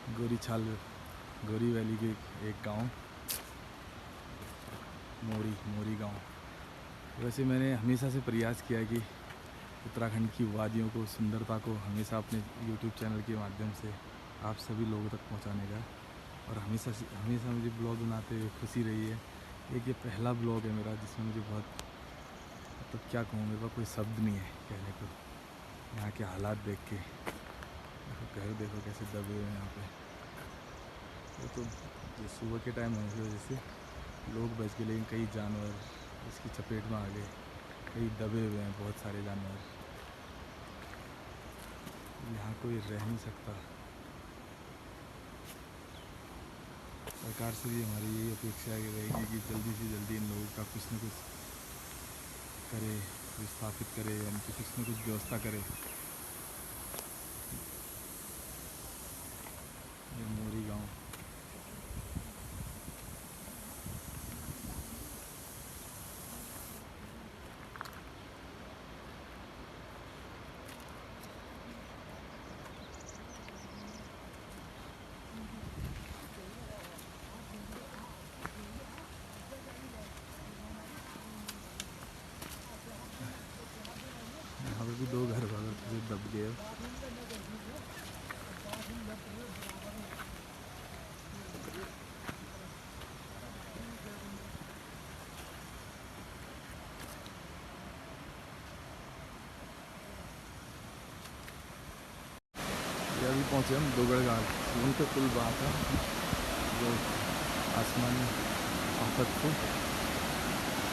गोरी वैली के एक गांव मोरी गांव। वैसे मैंने हमेशा से प्रयास किया है कि उत्तराखंड की वादियों को, सुंदरता को हमेशा अपने YouTube चैनल के माध्यम से आप सभी लोगों तक पहुंचाने का, और हमेशा मुझे ब्लॉग बनाते हुए खुशी रही है। एक ये पहला ब्लॉग है मेरा जिसमें मुझे बहुत, मतलब क्या कहूँ, मेरे पास कोई शब्द नहीं है कहने को। यहाँ के हालात देख के देखो कैसे दबे हुए हैं यहाँ पे। वो तो ये सुबह के टाइम होने की वजह से लोग बच गए, लेकिन कई जानवर इसकी चपेट में आ गए, कई दबे हुए हैं बहुत सारे जानवर। यहाँ कोई रह नहीं सकता। सरकार से भी हमारी यही अपेक्षा रहेगी कि जल्दी से जल्दी इन लोगों का कुछ न कुछ करे, विस्थापित करे, यानी कि कुछ न कुछ व्यवस्था करे। ये मोरी गांव। यहाँ पे भी 2 घर से दब गए। अभी पहुँचे हम दोगड़ घाट। उन पे पुल बहा था जो आसमानी आफत को,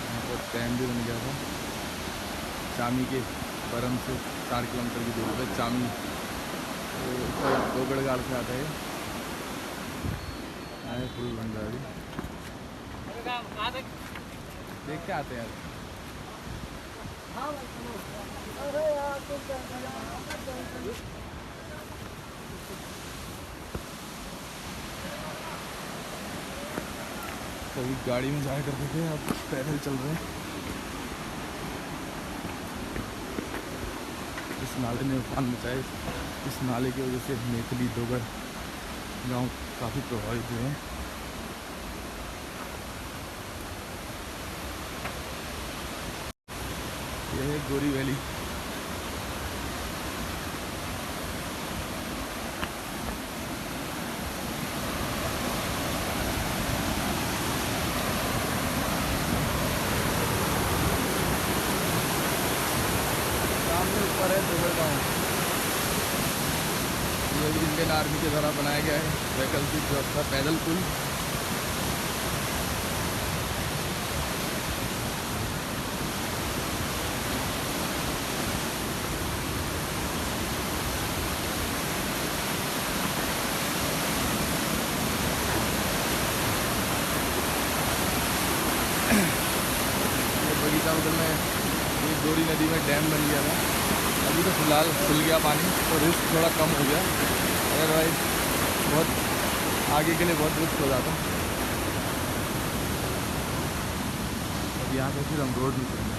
यहाँ पर डैम भी बन गया था। चामी के परम से 4 किलोमीटर की दूरी पर चामी, तो दोगड़ घाट से आता है। आए पुल बन रहा है, देख के आते हैं कभी गाड़ी में जाया करते थे, अब पैदल चल रहे हैं। इस नाले ने उफान मचाए। इस नाले की वजह से मेखली दोगड़ गांव काफ़ी प्रभावित हुए हैं। यह है गोरी वैली। ऊपर है दोगड़ गाँव। ये भी इंडियन आर्मी के द्वारा बनाया गया है वैकल्पिक व्यवस्था पैदल पुल। बगीचा बगल में ये गोरी नदी में डैम बन गया था। अभी तो फिलहाल खुल गया पानी, तो रिस्क थोड़ा कम हो गया। अदरवाइज बहुत आगे के लिए बहुत रिस्क हो जाता। अब यहाँ पे फिर हम रोड निकलेंगे।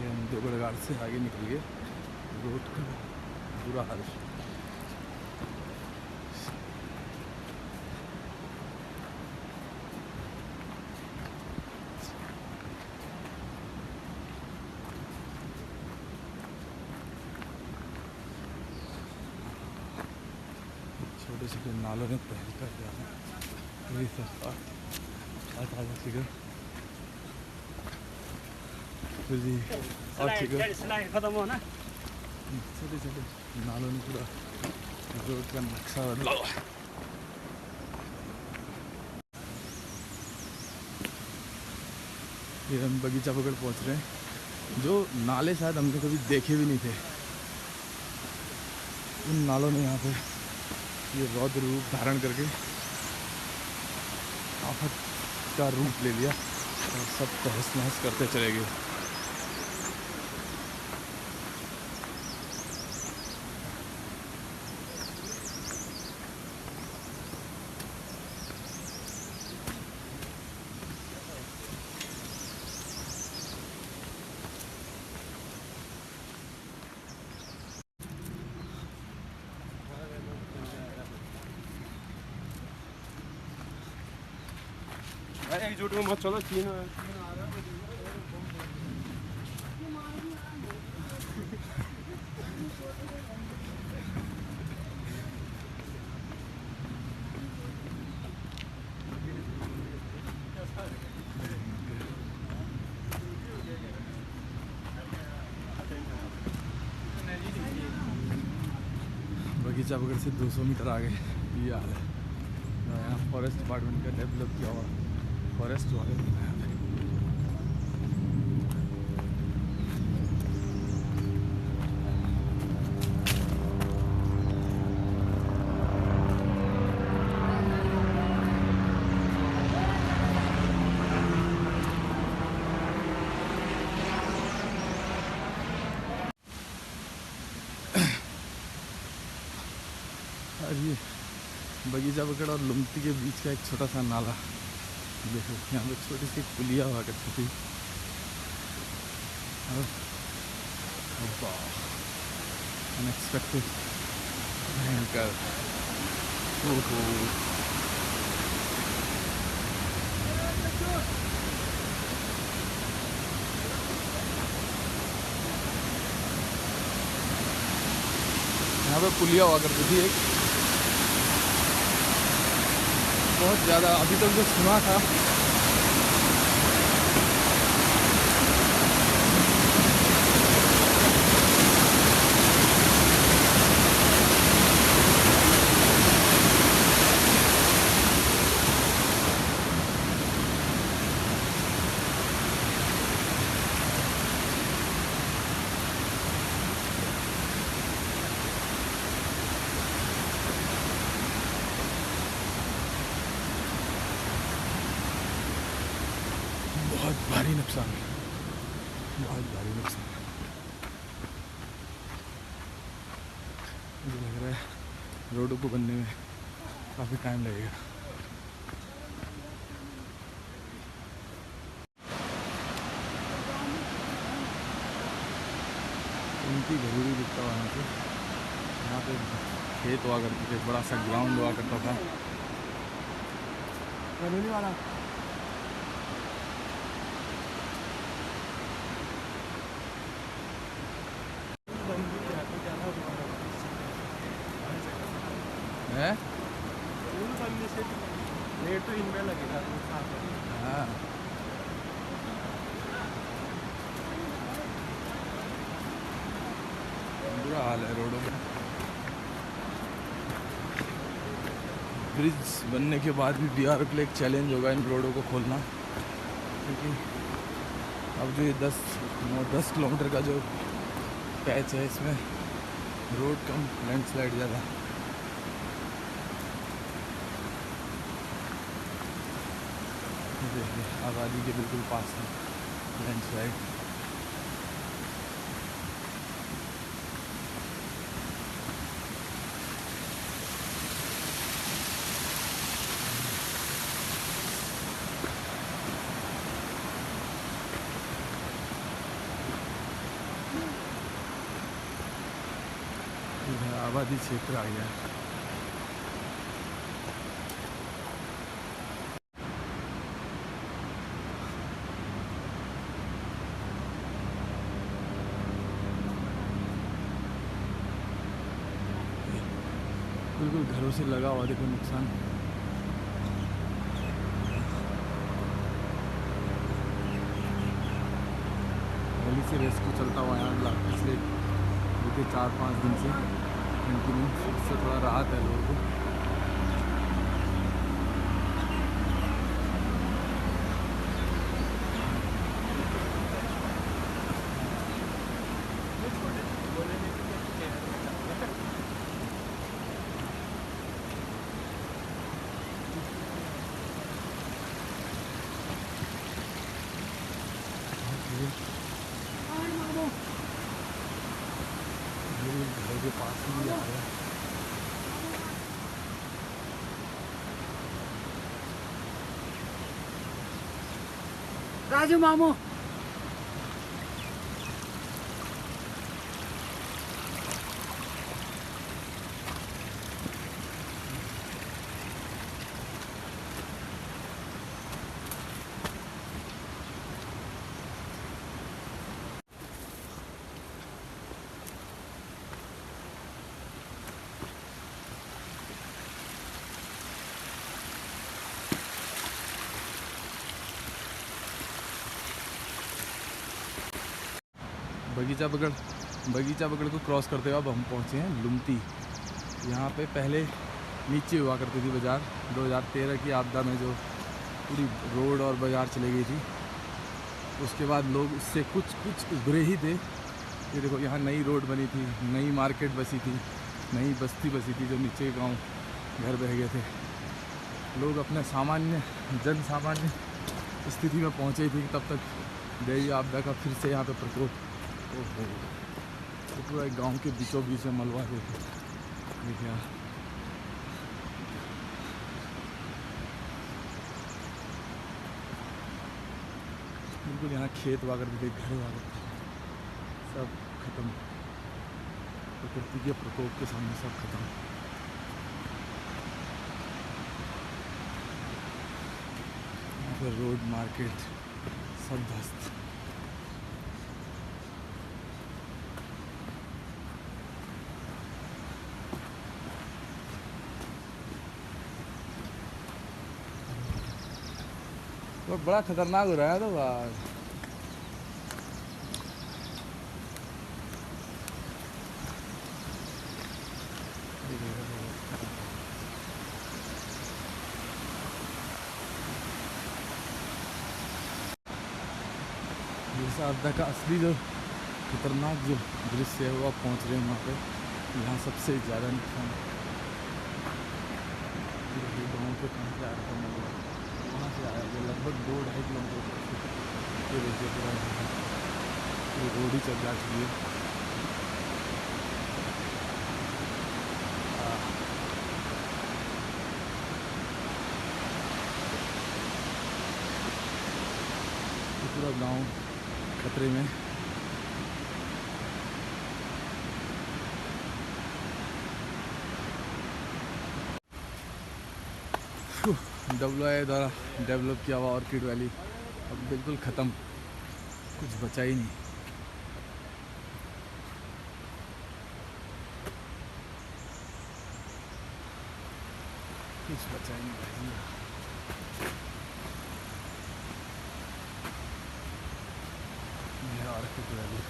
ये हम दोगड़ घाट से आगे निकल गए। रोड का बुरा हाल। छोटे छोटे नालों में पहल कर दिया वही सब जी। और ठीक है, खत्म हो ना। छोटे छोटे नालों ने पूरा रोड का नक्शा बदला। ये हम बगीचा पकड़ पहुंच रहे हैं। जो नाले शायद हमने कभी देखे भी नहीं थे, उन नालों ने यहाँ पे ये रौद्र रूप धारण करके आफत का रूप ले लिया और सब तहस नहस करते चले गए। एकजुट में मत चलो, चीन बगीचा बगड़ से 200 मीटर आगे ये हाल है। यहाँ फॉरेस्ट डिपार्टमेंट का डेवलप किया हुआ फॉरेस्ट वाले बनाया है। और ये बगीचा बकड़ और लुमती के बीच का एक छोटा सा नाला, देखो यहाँ पे छोटी सी पुलिया हुआ करती थी। अनएक्सपेक्टेड भयंकर। ओहो यहाँ पे पुलिया हुआ करती थी एक, बहुत ज़्यादा। अभी तक जो सुना था बहुत भारी नुकसान है, बहुत भारी नुकसान है। मुझे लग रहा है रोडों को बनने में काफ़ी टाइम लगेगा। उनकी घरेलू दिखता हुआ यहाँ पे खेत हुआ करते थे, बड़ा सा ग्राउंड हुआ करता था। वाला है तो इनमें लगेगा। हाँ बुरा हाल है रोडों में। ब्रिज बनने के बाद भी बीआरओ के लिए एक चैलेंज होगा इन रोडों को खोलना, क्योंकि अब जो ये 10 किलोमीटर का जो पैच है इसमें रोड कम, लैंडस्लाइड ज़्यादा। देखिए आबादी के बिल्कुल पास है लैंडस्लाइड। आबादी क्षेत्र आ गया है। बिल्कुल घरों से लगा हुआ, देखो नुकसान। दिल्ली से रेस्क्यू चलता हुआ यहाँ पिछले 4-5 दिन से कंटिन्यू, इससे थोड़ा राहत है लोगों को। घर के पास ही आ रहा है। राजू मामू बगीचा बगड़ को क्रॉस करते हुए अब हम पहुँचे हैं लुमती। यहाँ पे पहले नीचे हुआ करती थी बाज़ार। 2013 की आपदा में जो पूरी रोड और बाज़ार चली गई थी, उसके बाद लोग उससे कुछ उभरे ही थे। ये देखो यहाँ नई रोड बनी थी, नई मार्केट बसी थी, नई बस्ती बसी थी, जो नीचे गांव घर बह गए थे। लोग अपने जन सामान्य स्थिति में पहुँचे थे तब तक दैवीय आपदा का फिर से यहाँ पे प्रकोप। ओहो, तो पूरा एक गाँव के बीचों बीच में मलबा देखिए यहाँ। बिल्कुल यहाँ खेत हुआ करते थे, घर हुआ करते थे, सब खत्म। प्रकृति के प्रकोप के सामने सब खत्म। यहाँ पर रोड मार्केट सब ध्वस्त। तो बड़ा खतरनाक हो रहा है तो यार। जैसे आपदा का असली जो खतरनाक जो दृश्य है वो आप पहुँच रहे हैं वहाँ पे, यहाँ सबसे ज़्यादा नुकसान गाँव के कहाँ से आ रहा था, वहाँ से आया जो लगभग 2-2.5 किलोमीटर। ये देखिए पूरा रोड ही चल जा चुकी है। पूरा गांव खतरे में। WIA द्वारा डेवलप किया हुआ ऑर्किड वैली अब बिल्कुल ख़त्म, कुछ बचा ही नहीं। कुछ बचा ही नहीं भाई। ऑर्किड वैली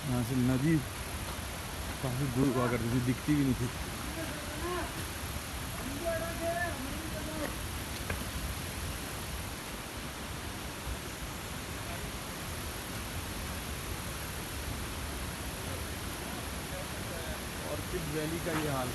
यहाँ से नदी काफ़ी दूर हुआ करती थी, दिखती भी नहीं थी। ऑर्किड वैली का ये हाल।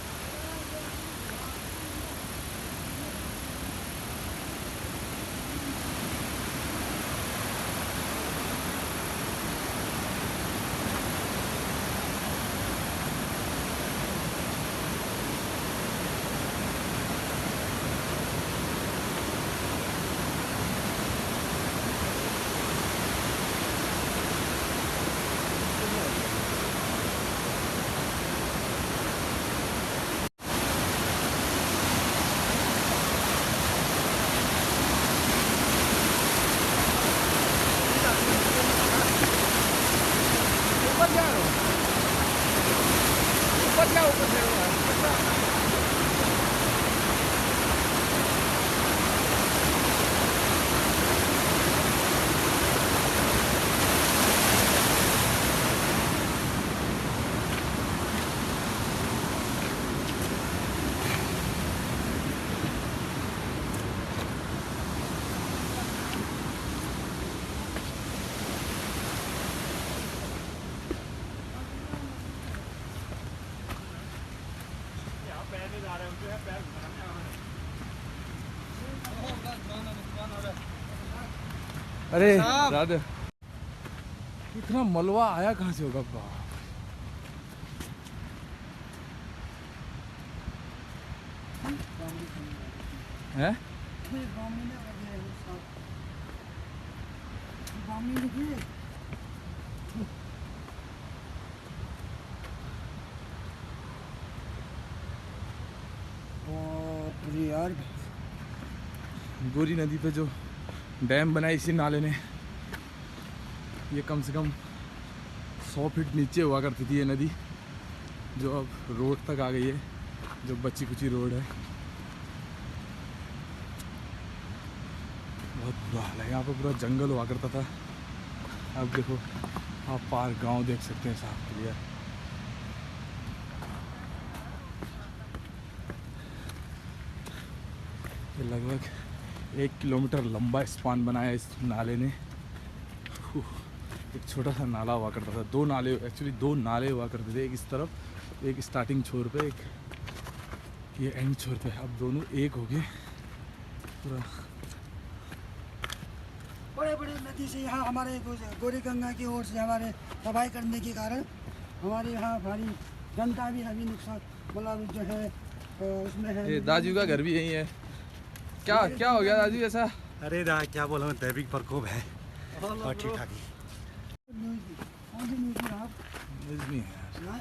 अरे राधे, इतना मलबा आया कहाँ से होगा बाप? हैं? यार गोरी नदी पे जो डैम बनाया इसी नाले ने, ये कम से कम 100 फीट नीचे हुआ करती थी ये नदी, जो अब रोड तक आ गई है, जो बच्ची कुची रोड है। बहुत बुरा हाल है, यहाँ पर पूरा जंगल हुआ करता था। अब देखो आप पार गांव देख सकते हैं साफ क्लियर। ये लगभग 1 किलोमीटर लंबा स्पान बनाया इस नाले ने। एक छोटा सा नाला हुआ करता था, 2 नाले, एक्चुअली 2 नाले हुआ करते थे, एक इस तरफ, एक स्टार्टिंग छोर पे, एक ये एंड छोर पे। अब दोनों एक हो गए पूरा। बड़े बड़े नदी से यहाँ हमारे गौरी गंगा की ओर से हमारे सफाई करने के कारण हमारे यहाँ भारी जनता भी अभी नुकसान मतलब जो है उसमें है। ये दाजू का घर भी यही है। क्या क्या हो गया दाजू ऐसा? अरे दा क्या बोला, दैविक प्रकोप है और ठीक ठाक ही। कौन सी न्यूज़ में आप न्यूज़ नहीं है यार। ना?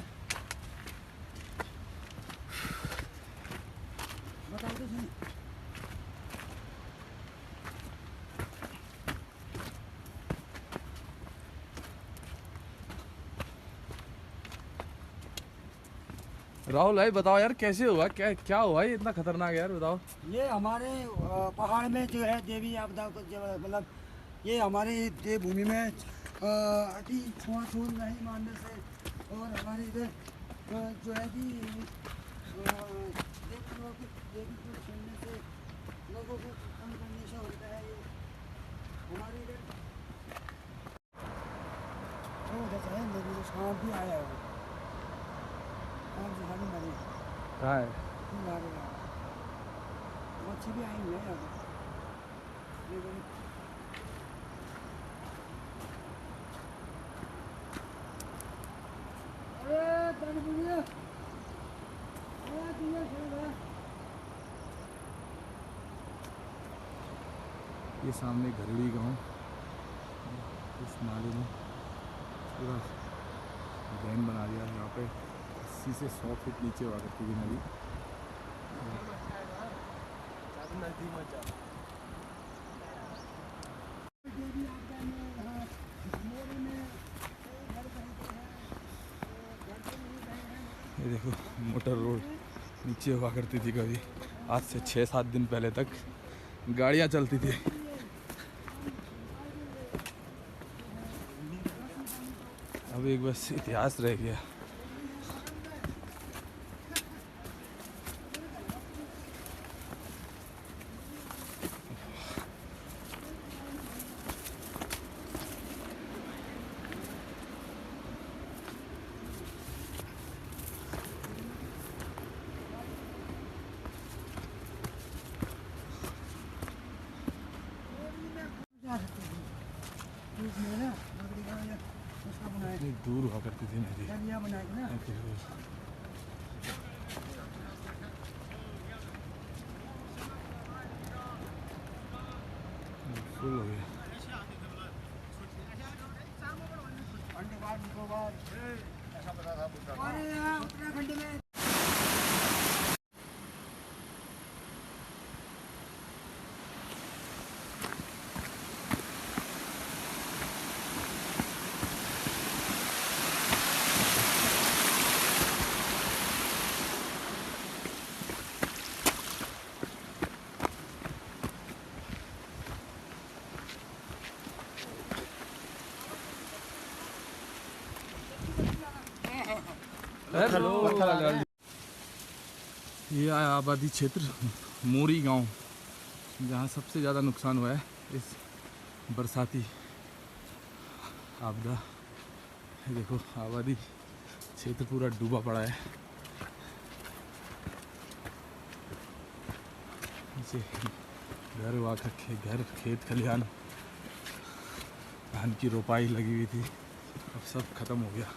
बताओ तो सही। राहुल भाई बताओ यार, कैसे हुआ, क्या क्या हुआ ये इतना खतरनाक यार, बताओ। ये हमारे पहाड़ में जो है देवी आपदा को मतलब ये हमारी देवभूमि में अति छुआछूत नहीं मानने से और हमारे इधर जो है कि देवी को छीनने से लोगों को कम करने से होता है। ये हमारे इधर जैसा है नदी में सांप भी आया है, सांप से खाली मरे कहाँ है? मारेगा, मच्छी भी आई हुई है यहाँ पे। अरे पानी पी लिया? अरे पिया खेल। ये सामने घरड़ी गांव, इस नाले में पूरा डैम बना दिया है। यहाँ पे 80 से 100 फीट नीचे हुआ करती थी नदी। देवी आपदा में यहाँ मोरी में घर खरीदे हैं, घर पे नहीं गए हैं। ये देखो मोटर रोड नीचे हुआ करती थी कभी, आज से 6-7 दिन पहले तक गाड़ियाँ चलती थी। अब एक बस इतिहास रह गया। जा सकते हैं बीच में ना लकड़ी का या उसका बनाया इतनी दूर हुआ करती थी नदी। दरिया बना के ना। फुल हो गया। अंडमान निकोबार अरे यहाँ उत्तराखंड में हेलो। ये आया आबादी क्षेत्र मोरी गांव, जहाँ सबसे ज़्यादा नुकसान हुआ है इस बरसाती आपदा। ये देखो आबादी क्षेत्र पूरा डूबा पड़ा है। नीचे घर हुआ घर खेत खलिहान, धान की रोपाई लगी हुई थी, अब सब खत्म हो गया।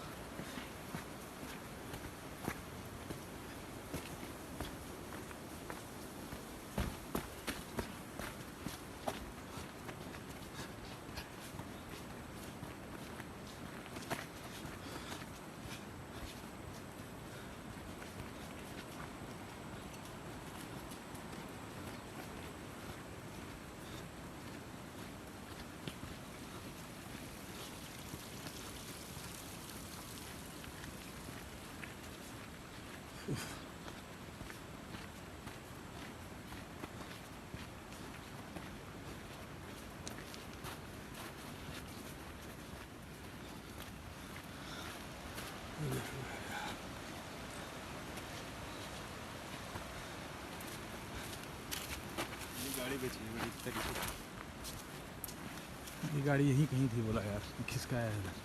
गाड़ी बेची है बड़ी तरीके से। ये गाड़ी यहीं कहीं थी, बोला यार किसका है इधर।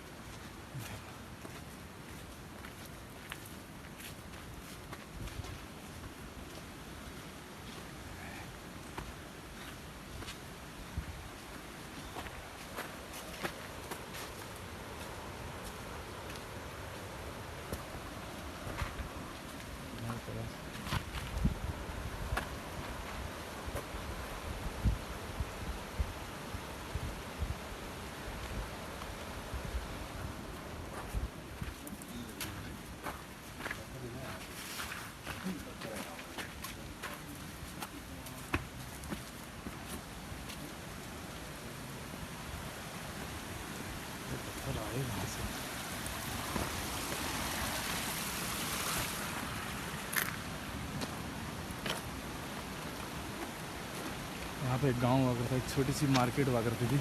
यहाँ पे एक गांव हुआ करता था, एक छोटी सी मार्केट हुआ करती थी,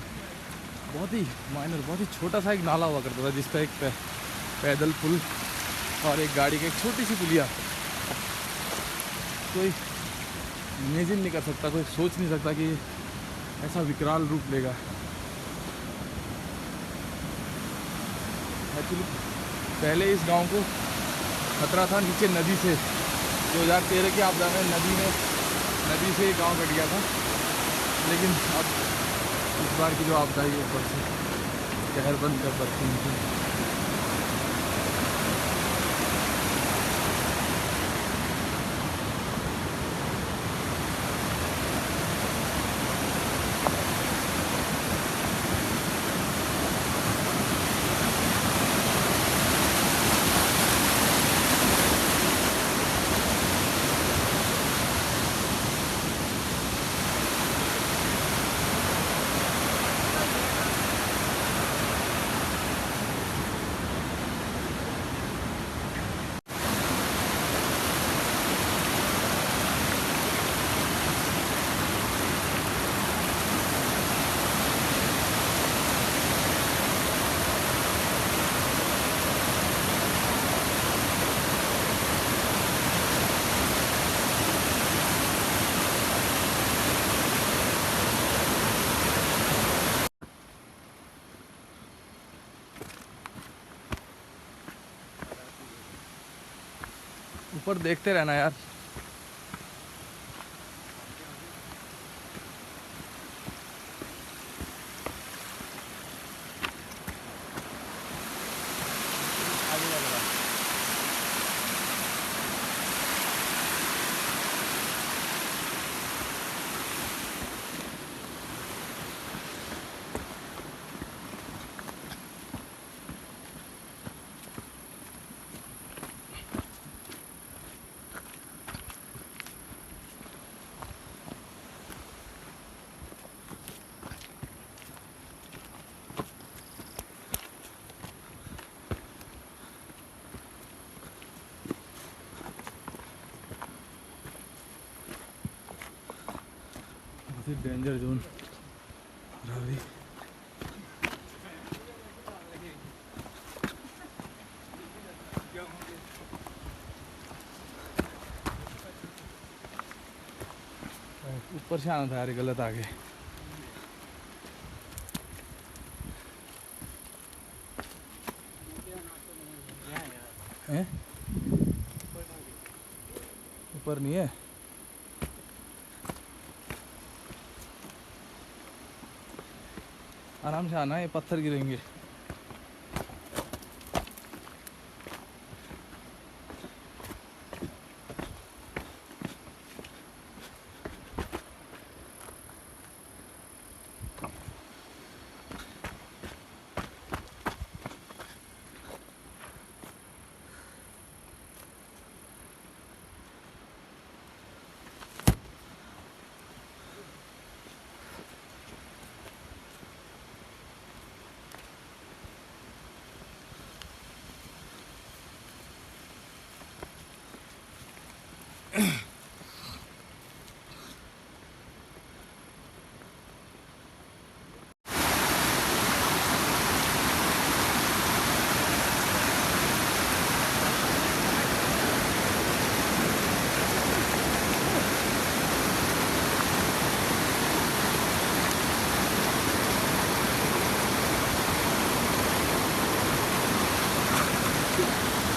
बहुत ही माइनर, बहुत ही छोटा सा एक नाला हुआ करता था जिसका एक पैदल पुल और एक गाड़ी की एक छोटी सी पुलिया। कोई इमेजिन नहीं कर सकता, कोई सोच नहीं सकता कि ऐसा विकराल रूप लेगा। एक्चुअली पहले इस गांव को खतरा था नीचे नदी से। 2013 की आपदा में नदी से गांव कट गया था, लेकिन अब इस बार की जो आपदा है ऊपर से कहर बंद कर बरती थी। ऊपर देखते रहना यार। Danger zone Ravi. ऊपर से आना था यार, गलत आ गए। ऊपर नहीं है, आराम से आना है, पत्थर गिरेंगे।